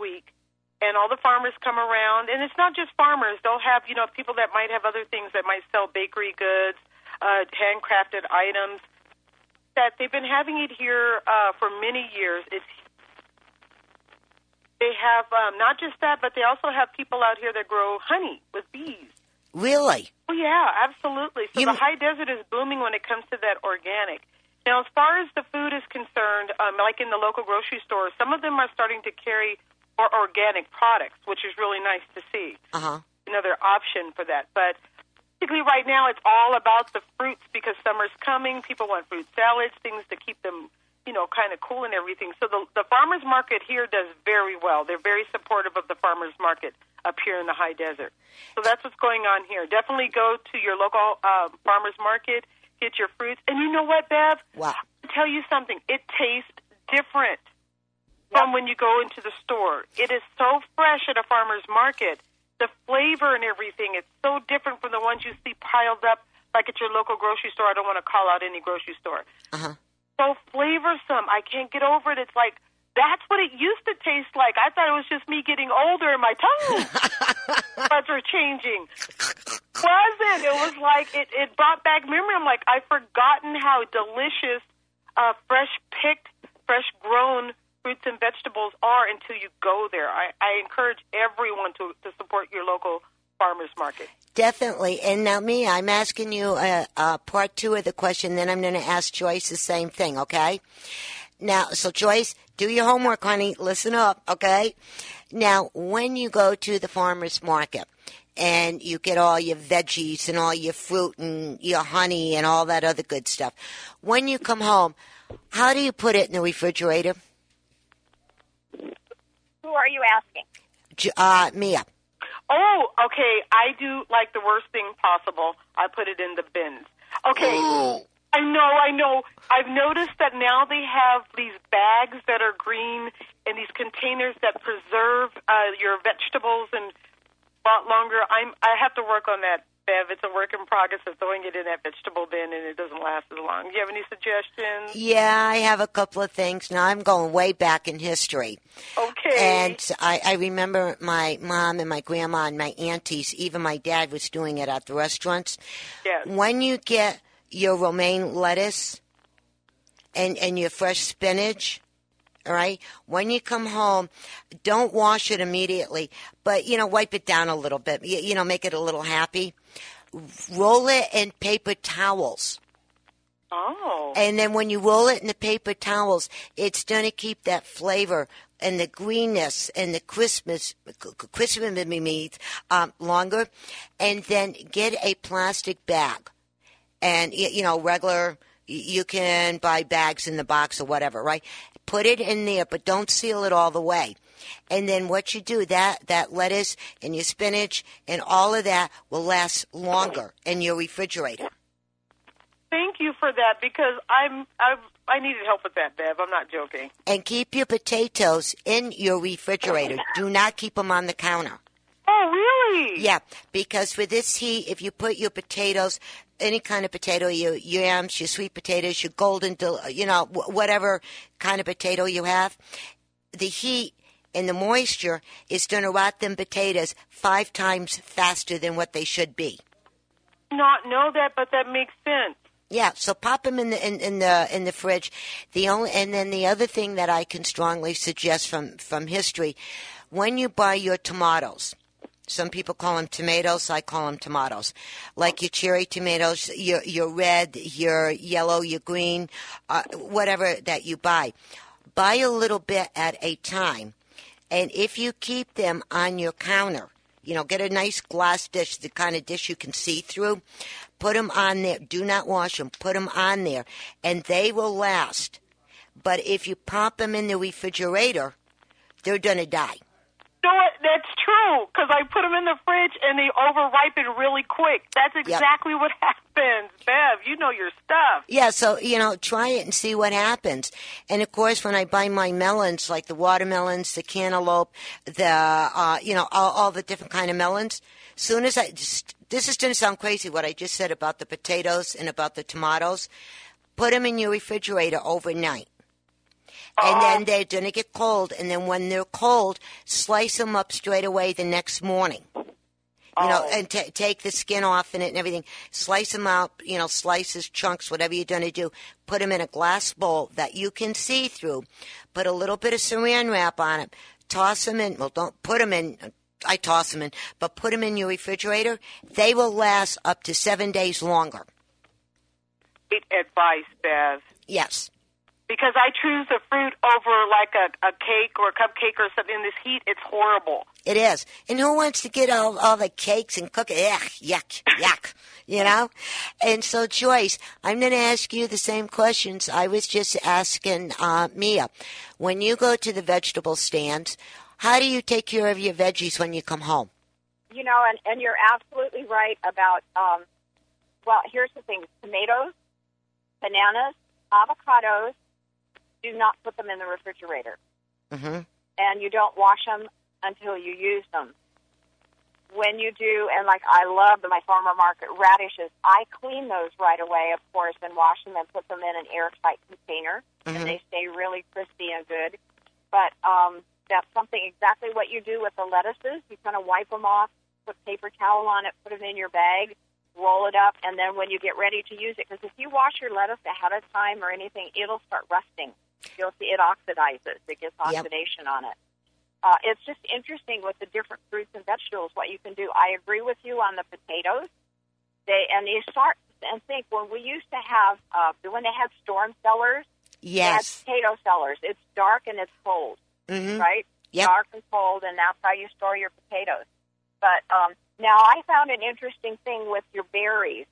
week. And all the farmers come around, and it's not just farmers. They'll have, people that might have other things that might sell bakery goods, handcrafted items. That they've been having it here for many years. They have not just that, but they also have people out here that grow honey with bees. Really? Oh, yeah, absolutely. So the high desert is booming when it comes to that organic. Now, as far as the food is concerned, like in the local grocery stores, some of them are starting to carry more organic products, which is really nice to see. Another option for that. But basically right now it's all about the fruits because summer's coming. People want fruit salads, things to keep them, kind of cool and everything. So the farmer's market here does very well. They're very supportive of the farmer's market up here in the high desert. So that's what's going on here. Definitely go to your local farmer's market, get your fruits. And you know what, Bev? Wow. I'll tell you something. It tastes different from when you go into the store. It is so fresh at a farmer's market. The flavor and everything, it's so different from the ones you see piled up like at your local grocery store. I don't want to call out any grocery store. So flavorsome. I can't get over it. It's like, that's what it used to taste like. I thought it was just me getting older and my tongue buds are changing. Wasn't. It was like, it brought back memory. I'm like, I've forgotten how delicious fresh picked, fresh grown fruits and vegetables are until you go there. I encourage everyone to support your local farmers market. Definitely. And now, Mia, I'm asking you part two of the question, then I'm going to ask Joyce the same thing, okay? Now, so Joyce, do your homework, honey. Listen up, okay? Now, when you go to the farmer's market and you get all your veggies and all your fruit and your honey and all that other good stuff, when you come home, how do you put it in the refrigerator? Who are you asking? Mia. Oh, okay. I do like the worst thing possible. I put it in the bins. Okay. Ooh. I know. I've noticed that now they have these bags that are green and these containers that preserve your vegetables and a lot longer. I have to work on that, Bev. It's a work in progress of throwing it in that vegetable bin, and it doesn't last as long. Do you have any suggestions? Yeah, I have a couple of things. Now, I'm going way back in history. Okay. And I remember my mom and my grandma and my aunties, even my dad was doing it at the restaurants. Yes. When you get your romaine lettuce and your fresh spinach, all right, when you come home, don't wash it immediately, but, wipe it down a little bit, make it a little happy. Roll it in paper towels. Oh. And then when you roll it in the paper towels, it's going to keep that flavor and the greenness and the crispness meat longer. And then get a plastic bag. And, regular, you can buy bags in the box or whatever, right? Put it in there, but don't seal it all the way. And then what you do, that lettuce and your spinach and all of that will last longer in your refrigerator. Thank you for that because I needed help with that, Bev. I'm not joking. And keep your potatoes in your refrigerator. Do not keep them on the counter. Oh, really? Yeah, because for this heat, if you put your potatoes, any kind of potato, your yams, your sweet potatoes, your golden, whatever kind of potato you have, the heat and the moisture is going to rot them potatoes 5 times faster than what they should be. Not know that, but that makes sense. Yeah, so pop them in the fridge. And then the other thing that I can strongly suggest from history, when you buy your tomatoes. Some people call them tomatoes. I call them tomatoes. Like your cherry tomatoes, your red, your yellow, your green, whatever that you buy. Buy a little bit at a time. And if you keep them on your counter, get a nice glass dish, the kind of dish you can see through. Put them on there. Do not wash them. Put them on there. And they will last. But if you pop them in the refrigerator, they're going to die. You know what? That's true, because I put them in the fridge and they over-ripen really quick. That's exactly what happens. Bev, you know your stuff. Yeah, so, try it and see what happens. And, of course, when I buy my melons, like the watermelons, the cantaloupe, the, all the different kind of melons, soon as this is going to sound crazy, what I just said about the potatoes and about the tomatoes, put them in your refrigerator overnight. And then they're going to get cold. And then when they're cold, slice them up straight away the next morning. And take the skin off and it and everything. Slice them out, slices, chunks, whatever you're going to do. Put them in a glass bowl that you can see through. Put a little bit of saran wrap on it. Toss them in. Well, don't put them in. I toss them in. But put them in your refrigerator. They will last up to 7 days longer. Great advice, Bev. Yes. Because I choose the fruit over like a cake or a cupcake or something. In this heat, it's horrible. It is. And who wants to get all the cakes and cook it? Yuck. And so, Joyce, I'm going to ask you the same questions I was just asking Mia. When you go to the vegetable stands, how do you take care of your veggies when you come home? And you're absolutely right about, here's the thing. Tomatoes, bananas, avocados, do not put them in the refrigerator. Mm-hmm. And you don't wash them until you use them. When you do, and I love my farmer market radishes, I clean those right away, of course, and wash them and put them in an airtight container, and they stay really crispy and good. But that's something exactly what you do with the lettuces. You kind of wipe them off, put paper towel on it, put them in your bag, roll it up, and then when you get ready to use it, because if you wash your lettuce ahead of time or anything, it'll start rusting. You'll see it oxidizes. It gets oxidation on it. It's just interesting with the different fruits and vegetables what you can do. I agree with you on the potatoes. You start and think, when we used to have, when they had storm cellars, yes, they had potato cellars. It's dark and it's cold, right? Yep. Dark and cold, and that's how you store your potatoes. But now I found an interesting thing with your berries.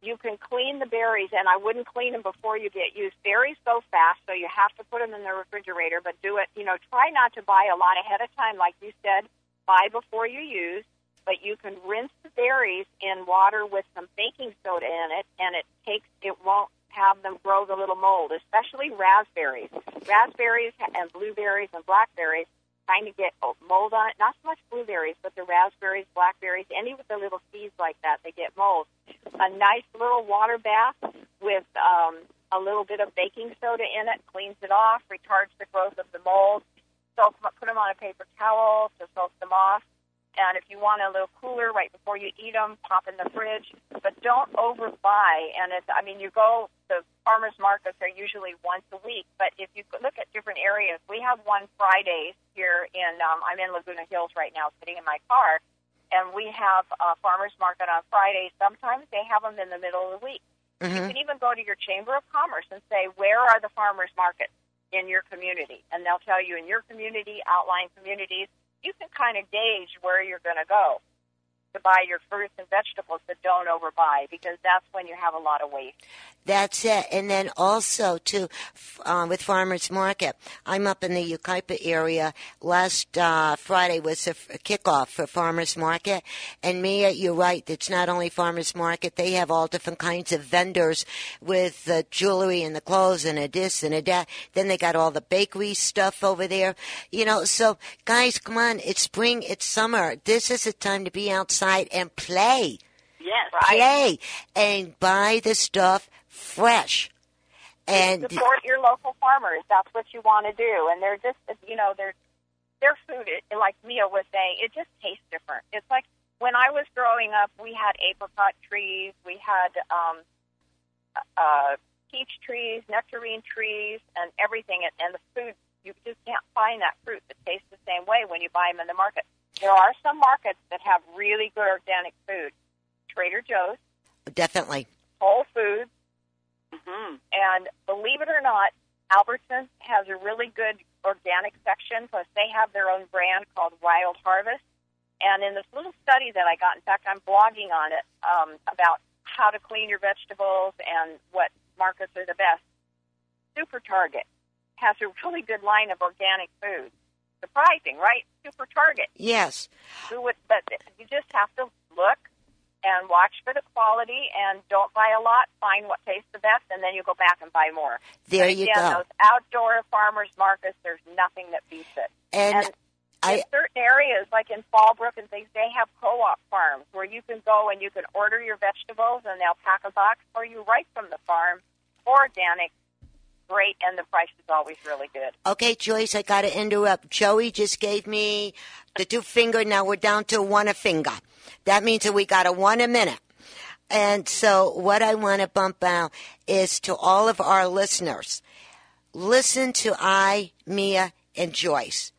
You can clean the berries, and I wouldn't clean them before you get used. Berries go fast, so you have to put them in the refrigerator, but do it, try not to buy a lot ahead of time. Like you said, buy before you use, but you can rinse the berries in water with some baking soda in it, and it won't have them grow the little mold, especially raspberries. Raspberries and blueberries and blackberries kind of get mold on it. Not so much blueberries, but the raspberries, blackberries, any with the little seeds like that, they get mold. A nice little water bath with a little bit of baking soda in it cleans it off, retards the growth of the mold. Put them on a paper towel to soak them off. And if you want a little cooler right before you eat them, pop in the fridge. But don't overbuy. And you go, the farmers markets are usually once a week. But if you look at different areas, we have one Fridays here I'm in Laguna Hills right now, sitting in my car. And we have a farmers market on Fridays. Sometimes they have them in the middle of the week. Mm-hmm. You can even go to your Chamber of Commerce and say, where are the farmers markets in your community? And they'll tell you in your community, outline communities. You can kind of gauge where you're going to go to buy your fruits and vegetables, but don't overbuy, because that's when you have a lot of waste. That's it. And then also, too, with Farmers Market, I'm up in the Yucaipa area. Last Friday was a kickoff for Farmers Market. And Mia, you're right. It's not only Farmers Market. They have all different kinds of vendors with the jewelry and the clothes and a this and a that. Then they got all the bakery stuff over there. So, guys, come on. It's spring. It's summer. This is the time to be outside and play. Yes, right. Play and buy the stuff fresh. And support your local farmers. That's what you want to do. And they're just, their food, like Mia was saying, it just tastes different. It's like when I was growing up, we had apricot trees, we had peach trees, nectarine trees, and everything. And the food, you just can't find that fruit that tastes the same way when you buy them in the market. There are some markets that have really good organic food. Trader Joe's. Definitely. Whole Foods. Mm-hmm. And believe it or not, Albertsons has a really good organic section, plus they have their own brand called Wild Harvest. And in this little study that I got, in fact, I'm blogging on it, about how to clean your vegetables and what markets are the best. Super Target has a really good line of organic food. Surprising, right? Super Target. Yes. But you just have to look and watch for the quality, and don't buy a lot. Find what tastes the best, and then you go back and buy more. There you go. Those outdoor farmers markets, there's nothing that beats it. And in certain areas, like in Fallbrook and things, they have co-op farms where you can go and you can order your vegetables, and they'll pack a box for you right from the farm, organic, great, and the price is always really good. Okay, Joyce, I got to interrupt. Joey just gave me the 2 finger. Now we're down to 1 a finger. That means that we got a 1 a minute. And so what I want to bump out is to all of our listeners, listen to Mia, and Joyce.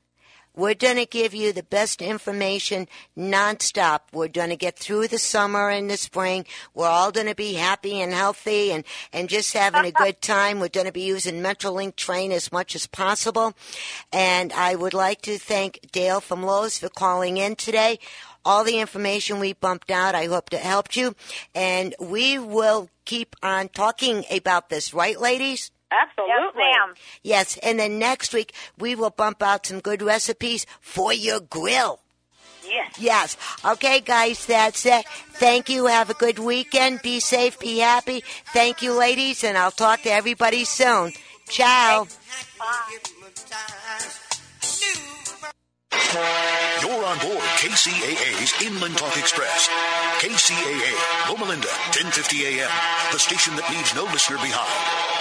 We're going to give you the best information nonstop. We're going to get through the summer and the spring. We're all going to be happy and healthy and just having a good time. We're going to be using Metrolink Train as much as possible. And I would like to thank Dale from Lowe's for calling in today. All the information we bumped out, I hope it helped you. And we will keep on talking about this, right, ladies? Absolutely. Yes, ma'am. Yes, and then next week we will bump out some good recipes for your grill. Yes. Yes. Okay, guys, that's it. Thank you. Have a good weekend. Be safe. Be happy. Thank you, ladies, and I'll talk to everybody soon. Ciao. Bye. You're on board KCAA's Inland Talk Express. KCAA, Loma Linda, 1050 AM, the station that leaves no listener behind.